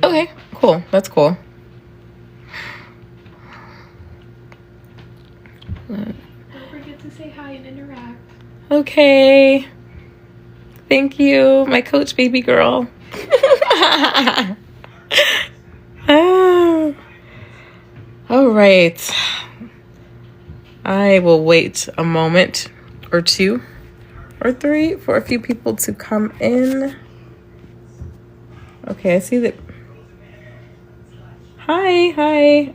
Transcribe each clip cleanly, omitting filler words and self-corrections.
Okay, cool. That's cool. Don't forget to say hi and interact. Okay. Thank you, my coach baby girl. All right. I will wait a moment or two or three for a few people to come in. Okay, I see that. Hi.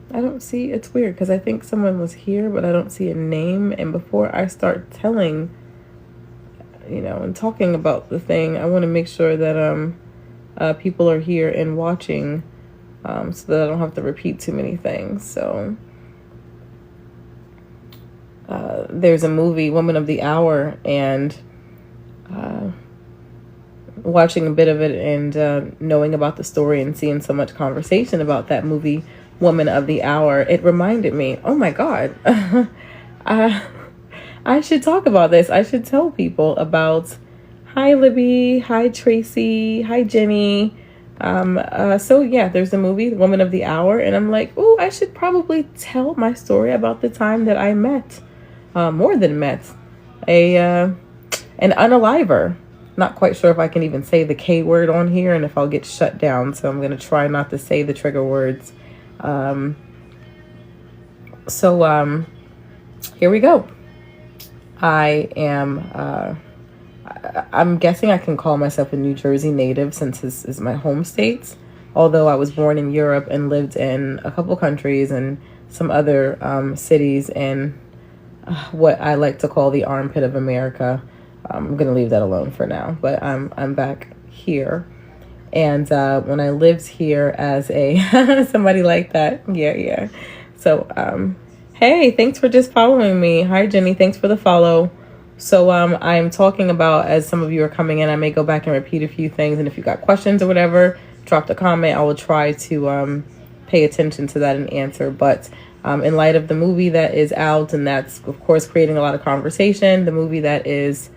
I don't see, it's weird because I think someone was here, but I don't see a name. And before I start telling, and talking about the thing, I want to make sure that people are here and watching, so that I don't have to repeat too many things. So there's a movie, Woman of the Hour, and watching a bit of it and knowing about the story and seeing so much conversation about that movie, Woman of the Hour, it reminded me, oh my God, I should talk about this. I should tell people about, hi Libby, hi Tracy, hi Jenny. So yeah, there's a movie, Woman of the Hour, and I'm like, oh, I should probably tell my story about the time that I met, more than met, an unaliver. Not quite sure if I can even say the K word on here and if I'll get shut down. So I'm going to try not to say the trigger words. Here we go. I'm guessing I can call myself a New Jersey native since this is my home state. Although I was born in Europe and lived in a couple countries and some other cities in what I like to call the armpit of America. I'm going to leave that alone for now, but I'm back here. And when I lived here as a somebody like that. Yeah. So hey, thanks for just following me. Hi Jenny, thanks for the follow. So I'm talking about, as some of you are coming in, I may go back and repeat a few things, and if you got questions or whatever, drop the comment. I will try to pay attention to that and answer. But in light of the movie that is out, and that's of course creating a lot of conversation, the movie that is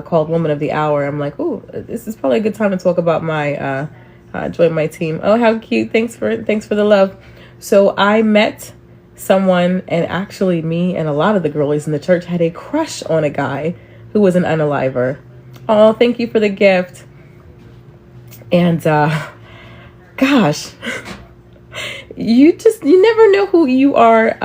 called Woman of the Hour, I'm like, oh, this is probably a good time to talk about my join my team. Oh, how cute. Thanks for the love. So I met someone, and actually me and a lot of the girlies in the church had a crush on a guy who was an unaliver. Oh, thank you for the gift. And gosh, you never know who you are,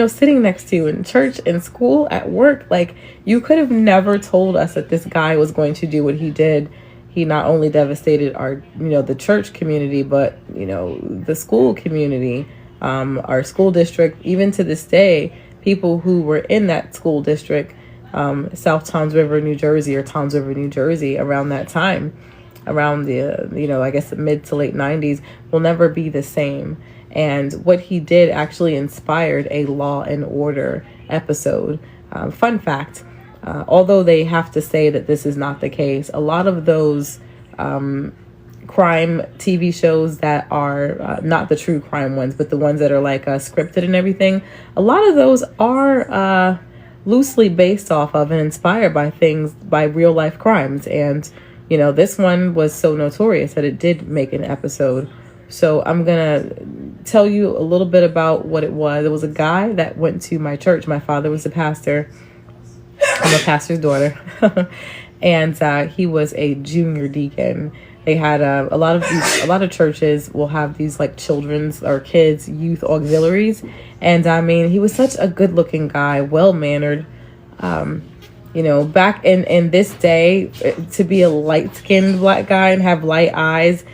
sitting next to in church, in school, at work. Like, you could have never told us that this guy was going to do what he did. He not only devastated our, the church community, but, the school community, our school district. Even to this day, people who were in that school district, South Toms River, New Jersey, or Toms River, New Jersey, around that time, around the, I guess the mid to late 90s, will never be the same. And what he did actually inspired a Law and Order episode. Fun fact, although they have to say that this is not the case, a lot of those crime TV shows that are not the true crime ones, but the ones that are like scripted and everything, a lot of those are loosely based off of and inspired by real life crimes. And this one was so notorious that it did make an episode. So I'm gonna tell you a little bit about what it was. It was a guy that went to my church. My father was a pastor. I'm a pastor's daughter. And he was a junior deacon. They had a lot of churches will have these like children's or kids youth auxiliaries. And I mean, he was such a good looking guy, well-mannered. Back in this day, to be a light-skinned black guy and have light eyes,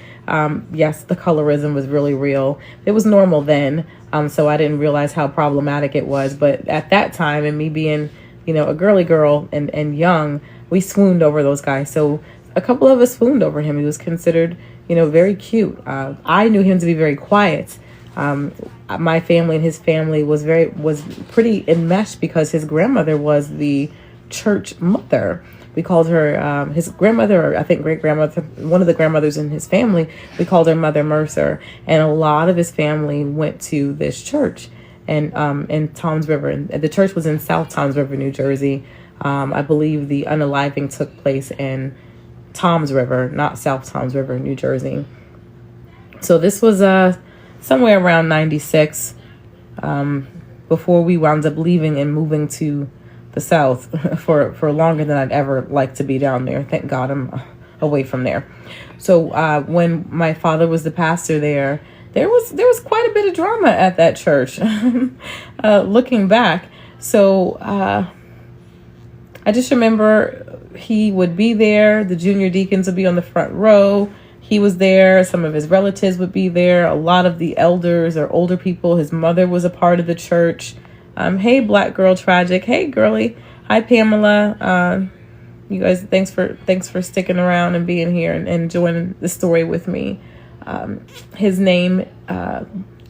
yes, the colorism was really real. It was normal then, so I didn't realize how problematic it was. But at that time, and me being, a girly girl and young, we swooned over those guys. So a couple of us swooned over him. He was considered, very cute. I knew him to be very quiet. My family and his family was pretty enmeshed because his grandmother was the church mother. We called her his grandmother, or I think great grandmother, one of the grandmothers in his family. We called her Mother Mercer, and a lot of his family went to this church, and in Toms River, and the church was in South Toms River, New Jersey. I believe the unaliving took place in Toms River, not South Toms River, New Jersey. So this was somewhere around 96, before we wound up leaving and moving to the South for longer than I'd ever like to be down there. Thank God I'm away from there. So when my father was the pastor there was quite a bit of drama at that church. Looking back, so I just remember he would be there. The junior deacons would be on the front row. He was there. Some of his relatives would be there. A lot of the elders or older people. His mother was a part of the church. Hey, Black Girl Tragic. Hey, girly. Hi, Pamela. You guys, thanks for sticking around and being here and joining the story with me. His name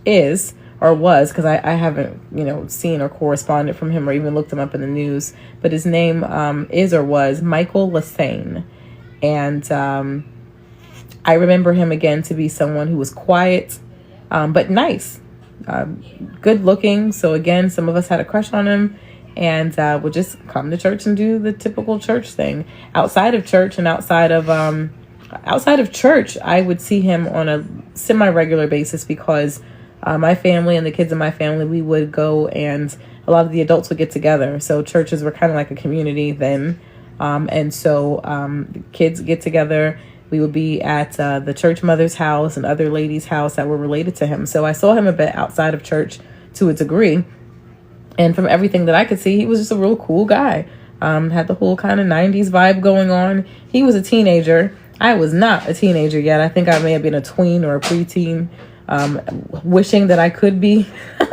is, or was, because I haven't seen or corresponded from him or even looked him up in the news. But his name is or was Michael Lassane, and I remember him again to be someone who was quiet, but nice, good looking. So again, some of us had a crush on him, and would just come to church and do the typical church thing. Outside of church and outside of church, I would see him on a semi-regular basis because my family and the kids in my family, we would go and a lot of the adults would get together. So churches were kind of like a community then. And so the kids get together. We would be at the church mother's house and other ladies' house that were related to him. So I saw him a bit outside of church to a degree. And from everything that I could see, he was just a real cool guy. Had the whole kind of 90s vibe going on. He was a teenager. I was not a teenager yet. I think I may have been a tween or a preteen. Wishing that I could be,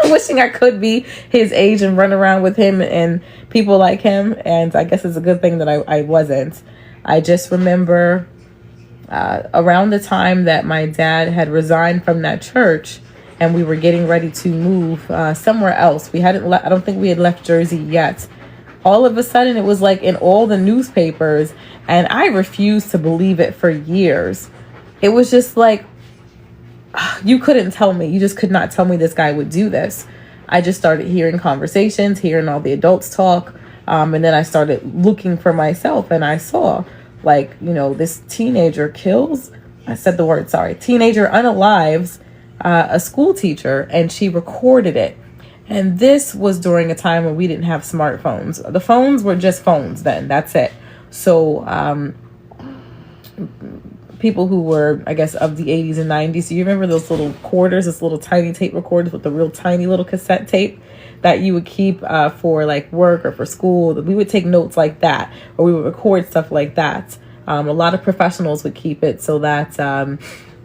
wishing I could be his age and run around with him and people like him. And I guess it's a good thing that I wasn't. I just remember around the time that my dad had resigned from that church and we were getting ready to move somewhere else. I don't think we had left Jersey yet. All of a sudden it was like in all the newspapers, and I refused to believe it for years. It was just like, you couldn't tell me. You just could not tell me this guy would do this. I just started hearing conversations, hearing all the adults talk. And then I started looking for myself, and I saw this teenager kills. I said the word, sorry. Teenager unalives a school teacher, and she recorded it. And this was during a time when we didn't have smartphones. The phones were just phones then. That's it. So, people who were, I guess, of the 80s and 90s. So you remember those little quarters, those little tiny tape recorders with the real tiny little cassette tape that you would keep for like work or for school. We would take notes like that, or we would record stuff like that. A lot of professionals would keep it so that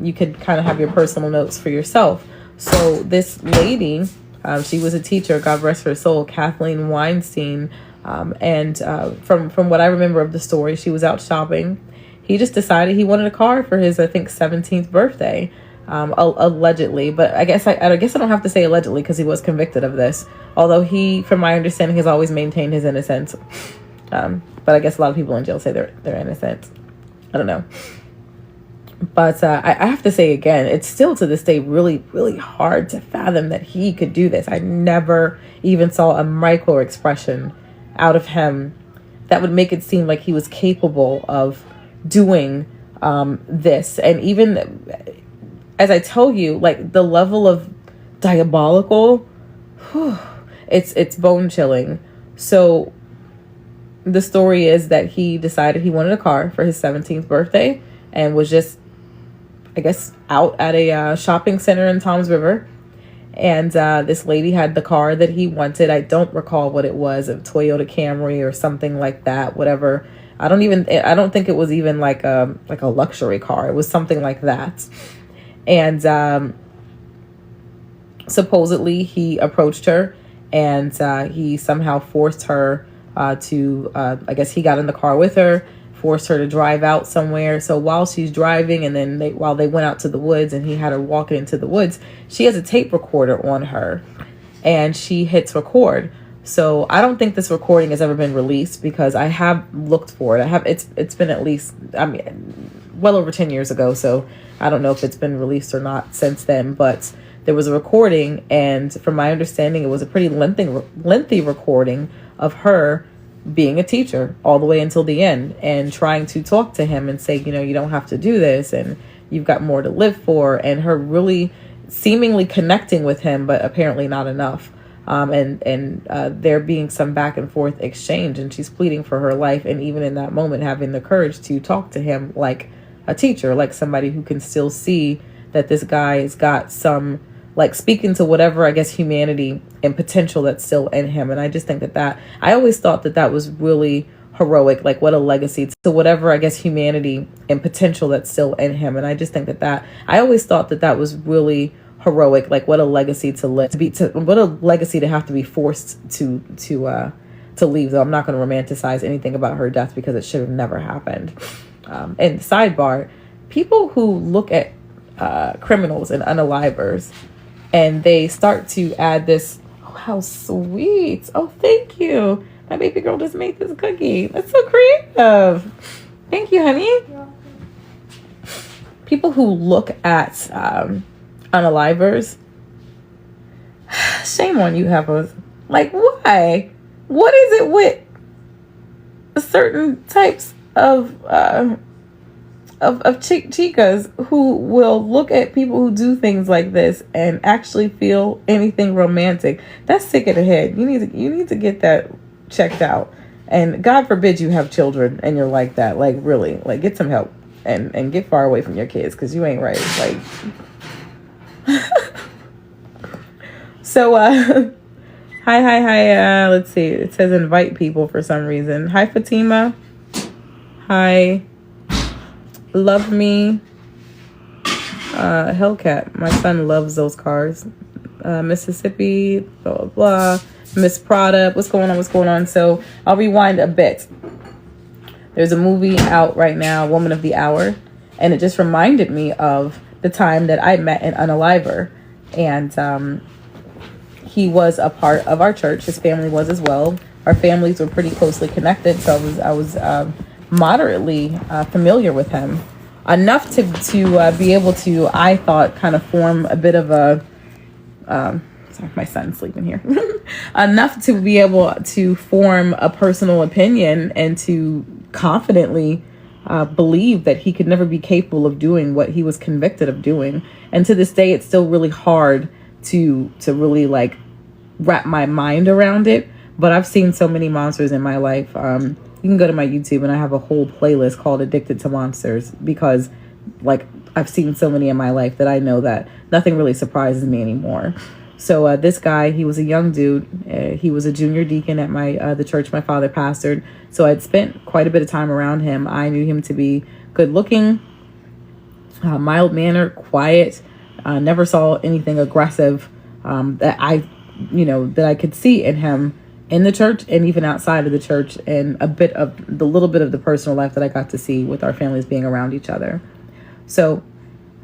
you could kind of have your personal notes for yourself. So this lady, she was a teacher, God rest her soul, Kathleen Weinstein. And from what I remember of the story, she was out shopping. He just decided he wanted a car for his, I think, 17th birthday, allegedly. But I guess I don't have to say allegedly because he was convicted of this. Although he, from my understanding, has always maintained his innocence. But I guess a lot of people in jail say they're innocent. I don't know. But I have to say again, it's still to this day really, really hard to fathom that he could do this. I never even saw a micro expression out of him that would make it seem like he was capable of doing this. And even as I tell you, like the level of diabolical, it's bone chilling. So the story is that he decided he wanted a car for his 17th birthday and was just, I guess, out at a shopping center in Toms River. And this lady had the car that he wanted. I don't recall what it was, a Toyota Camry or something like that, whatever. I don't think it was even like a luxury car. It was something like that. And supposedly he approached her, and he somehow forced her to, I guess he got in the car with her, forced her to drive out somewhere. So while she's driving, and then while they went out to the woods and he had her walking into the woods, she has a tape recorder on her, and she hits record. So I don't think this recording has ever been released, because I have looked for it. It's been at least, I mean, well over 10 years ago. So I don't know if it's been released or not since then, but there was a recording, and from my understanding, it was a pretty lengthy recording of her being a teacher all the way until the end, and trying to talk to him and say, you don't have to do this, and you've got more to live for, and her really seemingly connecting with him, but apparently not enough. And there being some back and forth exchange, and she's pleading for her life, and even in that moment having the courage to talk to him like a teacher, like somebody who can still see that this guy's got some, like, speaking to whatever, I guess, humanity and potential that's still in him. And I just think that I always thought that was really heroic, like what a legacy to whatever, I guess, humanity and potential that's still in him. And I just think that I always thought that was really heroic, like what a legacy what a legacy to have to be forced to leave. Though I'm not going to romanticize anything about her death, because it should have never happened. And sidebar, people who look at criminals and unalivers, and they start to add this, oh, how sweet, oh, thank you, my baby girl just made this cookie, that's so creative, thank you, honey. People who look at unalivers, shame on you, heifers. Like, why? What is it with certain types of chicas who will look at people who do things like this and actually feel anything romantic? That's sick in the head. You need to get that checked out. And God forbid you have children and you're like that. Like, really, like, get some help and get far away from your kids, because you ain't right. Like, so hi, let's see, it says invite people for some reason. Hi, Fatima. Hi, love me. Hellcat, my son loves those cars. Mississippi, blah blah blah. Miss Prada, what's going on? So I'll rewind a bit. There's a movie out right now, Woman of the Hour, and it just reminded me of the time that I met an unaliver, and he was a part of our church. His family was as well. Our families were pretty closely connected, so I was moderately familiar with him, enough to be able to, I thought, kind of form a bit of a sorry, my son's sleeping here. Enough to be able to form a personal opinion and to confidently believe that he could never be capable of doing what he was convicted of doing. And to this day, it's still really hard to really, like, wrap my mind around it. But I've seen so many monsters in my life. You can go to my YouTube, and I have a whole playlist called Addicted to Monsters, because, like, I've seen so many in my life that I know that nothing really surprises me anymore. So this guy, he was a young dude. He was a junior deacon at the church my father pastored. So I'd spent quite a bit of time around him. I knew him to be good looking, mild-mannered, quiet. Never saw anything aggressive that I could see in him in the church and even outside of the church, and the little bit of the personal life that I got to see with our families being around each other. So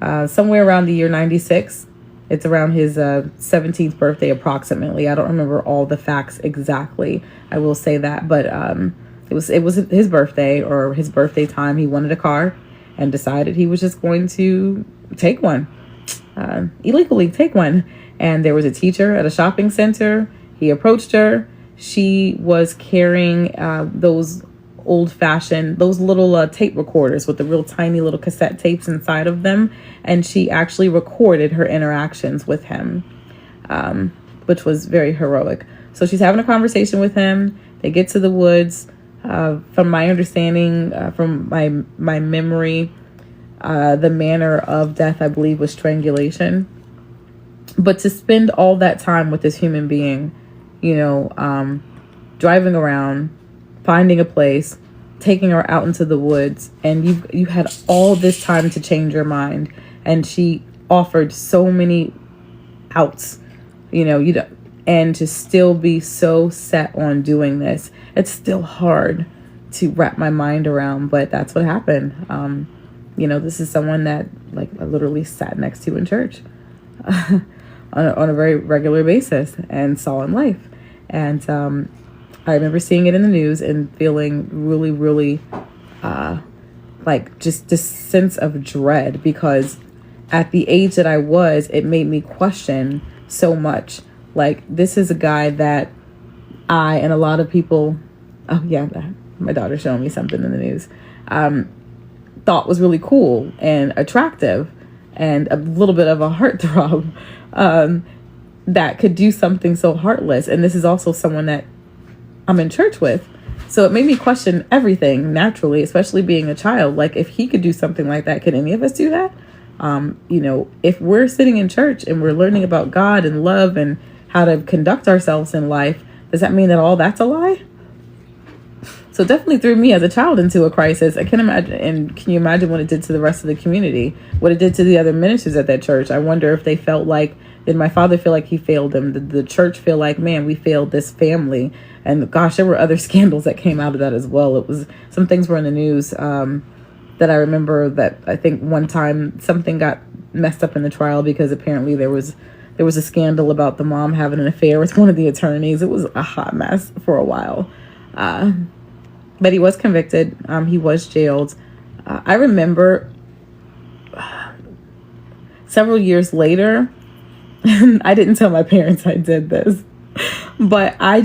somewhere around the year 96, it's around his 17th birthday approximately. I don't remember all the facts exactly, I will say that, but it was his birthday, or his birthday time. He wanted a car and decided he was just going to take one, illegally take one. And there was a teacher at a shopping center. He approached her. She was carrying those little tape recorders with the real tiny little cassette tapes inside of them. And she actually recorded her interactions with him, which was very heroic. So she's having a conversation with him. They get to the woods. From my understanding, from my memory, the manner of death, I believe, was strangulation. But to spend all that time with this human being, driving around, finding a place, taking her out into the woods, and you had all this time to change your mind, and she offered so many outs, and to still be so set on doing this, it's still hard to wrap my mind around, but that's what happened. This is someone that, like, I literally sat next to in church on a very regular basis and saw in life. And I remember seeing it in the news and feeling really, really like just this sense of dread, because at the age that I was, it made me question so much. Like, this is a guy that I and a lot of people, oh yeah, my daughter's showing me something in the news, thought was really cool and attractive and a little bit of a heartthrob, that could do something so heartless. And this is also someone that I'm in church with. So it made me question everything naturally, especially being a child. Like, if he could do something like that, can any of us do that? If we're sitting in church and we're learning about God and love and how to conduct ourselves in life, does that mean that all that's a lie? So it definitely threw me as a child into a crisis. I can imagine, and can you imagine what it did to the rest of the community? What it did to the other ministers at that church? I wonder if they felt like, did my father feel like he failed them? Did the church feel like, man, we failed this family? And gosh, there were other scandals that came out of that as well. It was, some things were in the news that I remember, that I think one time something got messed up in the trial because apparently there was a scandal about the mom having an affair with one of the attorneys. It was a hot mess for a while. But he was convicted. He was jailed. I remember several years later, I didn't tell my parents I did this, but I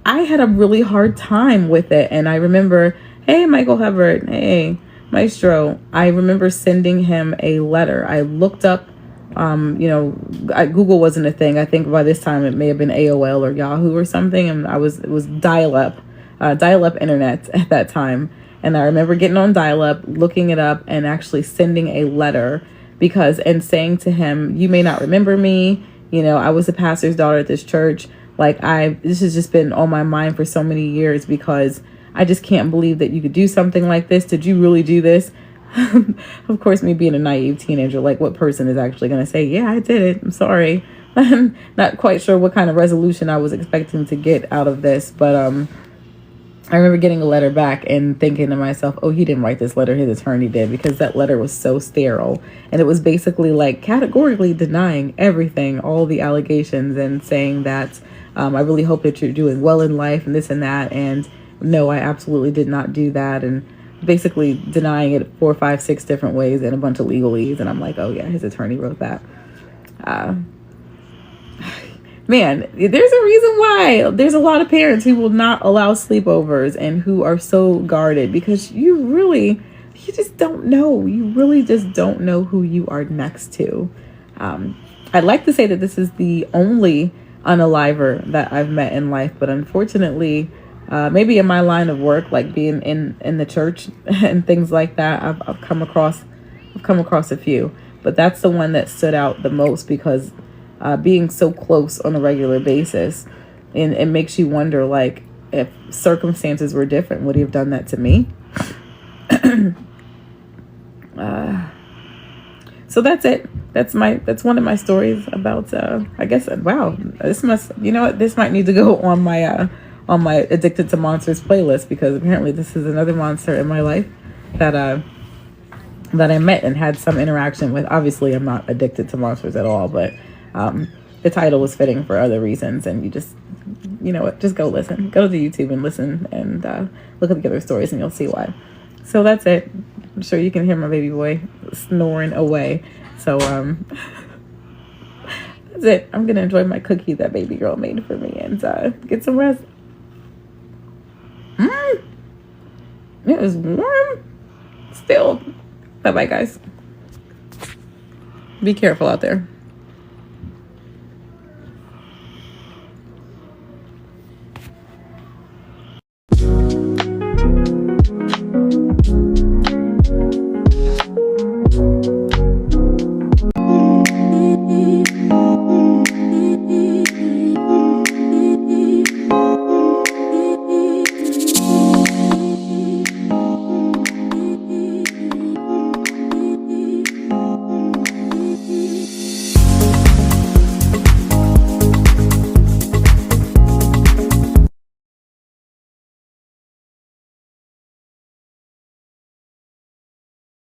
had a really hard time with it. And I remember, hey, Michael Hubbard, hey, Maestro, I remember sending him a letter. I looked up, Google wasn't a thing. I think by this time it may have been AOL or Yahoo or something. And it was dial-up internet at that time. And I remember getting on dial-up, looking it up, and actually sending a letter and saying to him, you may not remember me. I was the pastor's daughter at this church. Like, this has just been on my mind for so many years, because I just can't believe that you could do something like this. Did you really do this? Of course, me being a naive teenager, like, what person is actually going to say, yeah, I did it. I'm sorry. I'm not quite sure what kind of resolution I was expecting to get out of this. But I remember getting a letter back and thinking to myself, oh, he didn't write this letter, his attorney did, because that letter was so sterile. And it was basically like categorically denying everything, all the allegations, and saying that I really hope that you're doing well in life and this and that. And no, I absolutely did not do that. And basically denying it 4, 5, 6 different ways and a bunch of legalese. And I'm like, oh yeah, his attorney wrote that. Man, there's a reason why there's a lot of parents who will not allow sleepovers and who are so guarded, because you just don't know. You really just don't know who you are next to. I'd like to say that this is the only unaliver that I've met in life, but unfortunately, maybe in my line of work, like being in the church and things like that, I've come across a few, but that's the one that stood out the most, because being so close on a regular basis, and it makes you wonder, like, if circumstances were different, would he have done that to me? So that's it. That's one of my stories about, I guess, wow, this might need to go on my Addicted to Monsters playlist, because apparently this is another monster in my life that I met and had some interaction with. Obviously, I'm not addicted to monsters at all, but the title was fitting for other reasons. And you just, just go listen. Go to YouTube and listen, and look at the other stories, and you'll see why. So that's it. I'm sure you can hear my baby boy snoring away. So that's it. I'm going to enjoy my cookie that baby girl made for me and get some rest. It is warm still. Bye-bye, guys. Be careful out there.